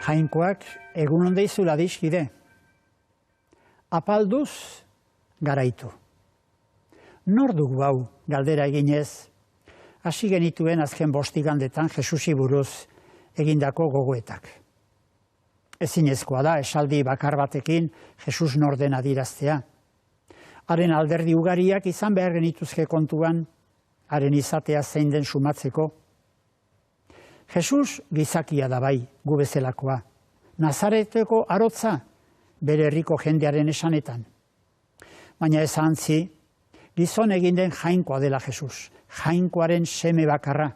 Jainkoak egun on deizula dizkide. Apalduz garaitu. Nor dugu hau galdera eginez, hasi genituen azken 5 igandetan Jesusi buruz egindako gogoetak. Ezinezkoa da esaldi bakar batekin Jesus nor den adieraztea. Haren alderdi ugariak izan behar genituzke kontuan, haren izatea zein den sumatzeko. Jesus gizakia da bai, gu bezalakoa. Nazareteko arotza, bere herriko jendearen esanetan. Baina ez ahantzi, gizon egin den jainkoa dela Jesus, jainkoaren seme bakarra,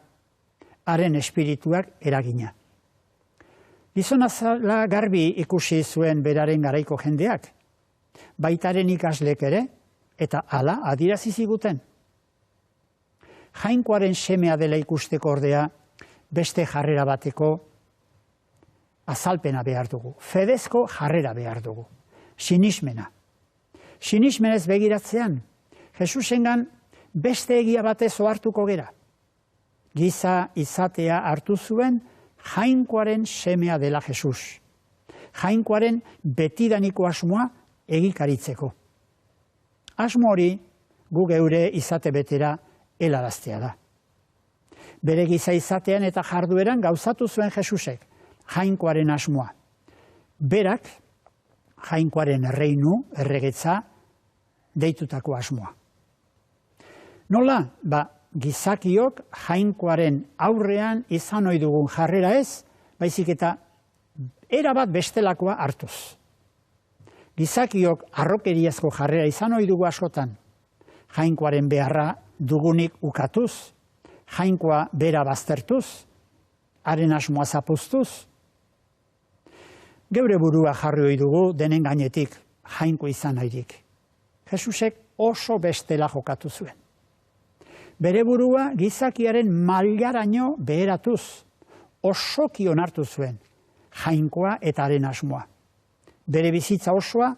haren espirituak eragina. Gizona zela garbi ikusi zuen beraren garaiko jendeak, baitaren ikaslek ere, eta hala adierazi ziguten. Jainkoaren semea dela ikusteko ordea, beste jarrera bateko azalpena behar dugu, fedezko jarrera behar dugu, sinismena. Sinismenez begiratzean, Jesusengan beste egia batez ohartuko gera. Giza izatea hartu zuen jainkoaren semea dela Jesus. Jainkoaren betidaniko asmoa egikaritzeko. Asmo hori gu geure izate betera helaraztea da. Bere giza izatean eta jardueran gauzatu zuen Jesusek, jainkoaren asmoa. Berak, jainkoaren erreinu, erregetza, deitutako asmoa. Nola, gizakiok jainkoaren aurrean izan ohi dugun jarrera ez, baizik eta erabat bestelakoa hartuz. Gizakiok harrokeriazko jarrera izan ohi dugu askotan, jainkoaren beharra dugunik ukatuz, jainkoa bera baztertuz, haren asmoa zapuztuz. Geure burua jarri ohi dugu denen gainetik jainko izan nahirik. Jesusek oso bestela jokatu zuen. Bere burua gizakiaren mailaraino beheratuz, osoki onartu zuen, jainkoa eta haren asmoa. Bere bizitza osoa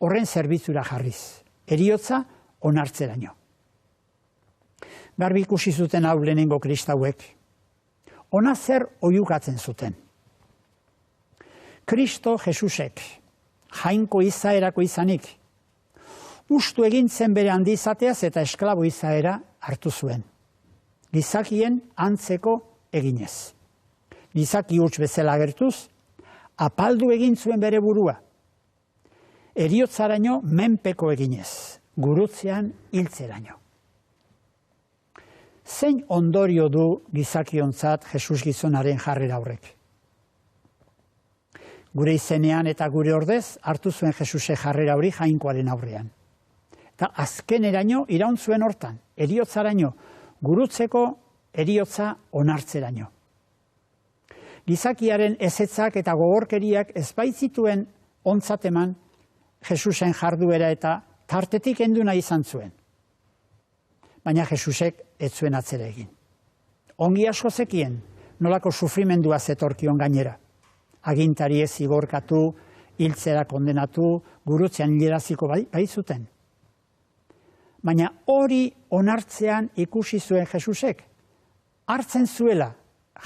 horren zerbitzura jarriz, heriotza onartzeraino. Garbi ikusi zuten hau lehenengo kristauek, ona zer oihukatzen zuten. Kristo Jesusek, jainko izaerako izanik, ustu egintzen bere handi izateaz eta esklabo izaera hartu zuen. Gizakien antzeko eginez. Gizaki huts bezala agertuz, apaldu egin zuen bere burua. Heriotzaraino menpeko eginez, gurutzean hiltzeraino. Zein ondorio du gizakiontzat Jesus gizonaren jarrera horrek? Gure izenean eta gure ordez hartu zuen Jesuse jarrera hori jainkoaren aurrean. Eta azkeneraino iraun zuen hortan, heriotzaraino, gurutzeko heriotza onartzeraino. Gizakiaren ezetzak eta gogorkeriak ez baitzituen ontzat eman Jesusen jarduera eta tartetik enduna izan zuen. Baina Jesusek ez zuen atzera egin. Ongi asko zekien, nolako sufrimendua zetorkion gainera. Agintariek zigorkatu, hiltzera kondenatu, gurutzean hileraziko baitzuten. Baina hori onartzean ikusi zuen Jesusek, hartzen zuela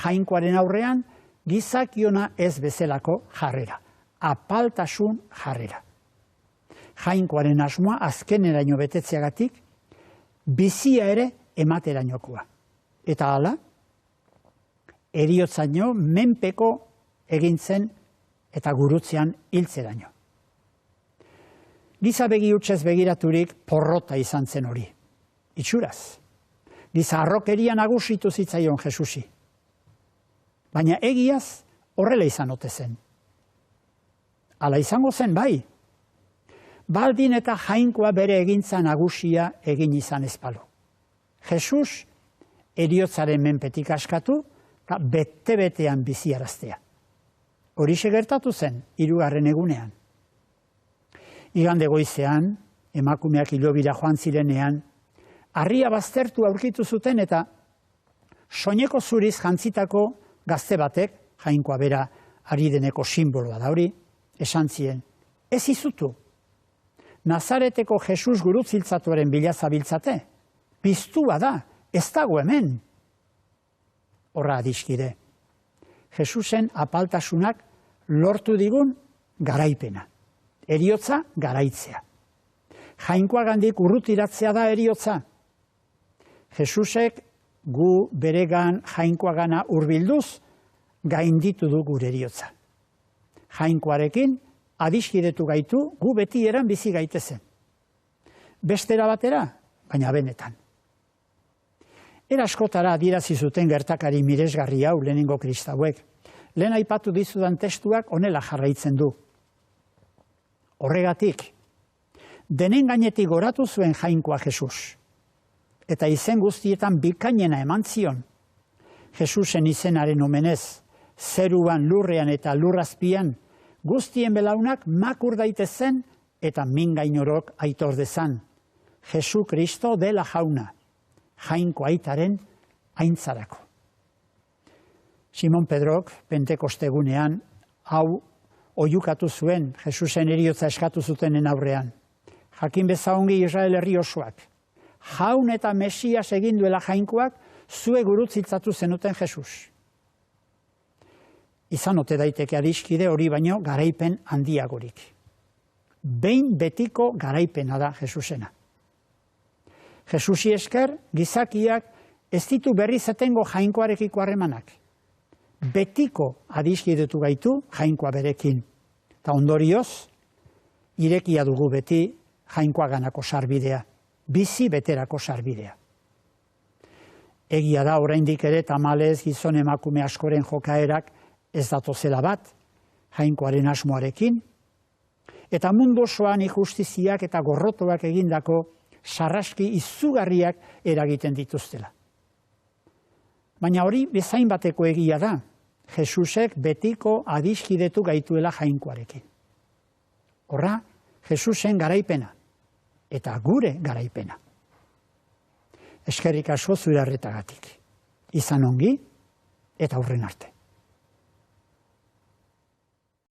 jainkoaren aurrean gizakiona ez bezalako jarrera, apaltasun jarrera. Jainkoaren asmoa azkeneraino betetzeagatik, bizia ere ematerainokoa. Eta hala, heriotzaino menpeko egintzen eta gurutzean hiltzeraino. Giza begi hutsez begiraturik porrota izan zen hori. Itxuraz. Giza harrokeria nagusitu zitzaion Jesusi. Baina egiaz horrela izan ote zen. Hala izango zen bai. Baldin eta jainkoa bere egintza nagusia egin izan ezpalu. Jesus heriotzaren menpetik askatu eta bete-betean biziaraztea. Horixe gertatu zen 3. egunean. Igande goizean, emakumeak hilobira joan zirenean, harria baztertu aurkitu zuten eta soineko zuriz jantzitako gazte batek, jainkoa bera ari deneko simboloa da hori, esan zien, ez izutu, Nazareteko Jesus gurutziltzatuaren bila zabiltzate, piztua da, ez dago hemen. Horra adiskide. Jesusen apaltasunak lortu digun garaipena. Heriotza garaitzea. Jainkoagandik urrutiratzea da heriotza. Jesusek gu beregan jainkoagana hurbilduz gainditu du gure heriotza. Jainkoarekin adiskidetu gaitu gu beti eran bizi gaitezen. Bestera batera, baina benetan. Era askotara adierazi zuten gertakari miresgarri hau lehenengo kristauek. Lehen aipatu dizudan testuak honela jarraitzen du. Horregatik, denen gainetik goratu zuen jainkoa Jesus. Eta izen guztietan bikainena eman zion. Jesusen izenaren omenez, zeruan, lurrean eta lurrazpian, guztien belaunak makur daitezen eta min gainorok aitor dezan. Jesu Kristo dela jauna, jainko aitaren aintzarako. Simon Pedrok, Pentekostegunean, hau oiukatu zuen Jesusen heriotza eskatu zutenen aurrean. Jakin bezaongi Israel herri osoak. Jaun eta Mesias egin duela jainkoak zue gurutzitzatu zenuten Jesus. Izan ote daiteke adiskide hori baino garaipen handiagorik. Behin betiko garaipena da Jesusena. Jesusi esker gizakiak ez ditu berriz etengo jainkoarekiko harremanak. Betiko adiskidetu gaitu jainkoa berekin. Eta ondorioz, irekia dugu beti jainkoaganako sarbidea, bizi beterako sarbidea. Egia da oraindik ere tamalez gizon emakume askoren jokaerak ez datozela bat, jainkoaren asmoarekin, eta mundu osoan injustiziak eta gorrotoak egindako sarraski izugarriak eragiten dituztela. Baina hori bezain bateko egia da, Jesusek betiko adiskidetu gaituela jainkoarekin. Horra, Jesusen garaipena, eta gure garaipena. Eskerrik asko zure arretagatik. Izan ongi, eta aurren arte.